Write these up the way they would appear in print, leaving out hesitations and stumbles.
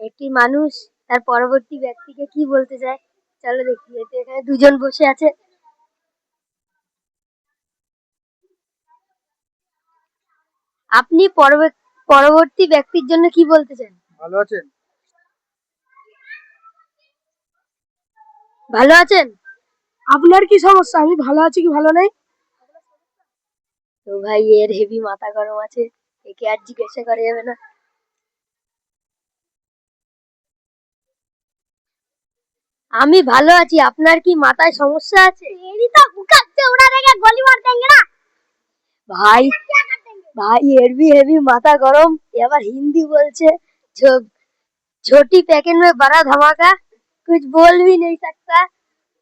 একটি মানুষ তার পরবর্তী ব্যক্তিকে কি বলতে চায়, চলো দেখি। এতে এখানে দুজন বসে আছে। আপনি পরবর্তী ব্যক্তির জন্য কি বলতে চান? ভালো আছেন? ভালো আছেন? আপনার কি সমস্যা? আমি ভালো আছি কি ভালো নাই? তো ভাই, এর হেভি মাথা গরম আছে, একে আর জিজ্ঞাসা করা যাবে না। আমি ভালো আছি, আপনার কি মাথায় সমস্যা আছে? ভাই ভাই, এর भी হেভি মাথা গরম, এবার হিন্দি বলছে। छोटी पैकेट में बड़ा धमाका, कुछ बोल भी नहीं सकता।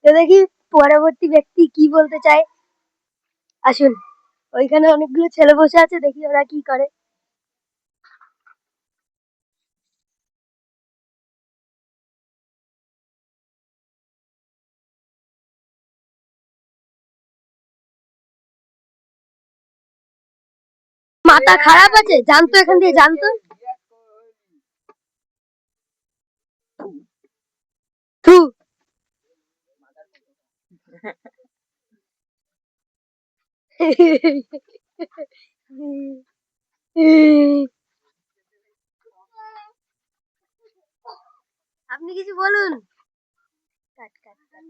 তো দেখি পরবর্তী ব্যক্তি কি বলতে চায়। আসুন, ওইখানে অনেকগুলো ছেলে বসে আছে, দেখি ওরা কি করে। মাথা খারাপ আছে, জানতো এখান দিয়ে, জানতো। থু। আপনি কিছু বলুন। কাট কাট কাট।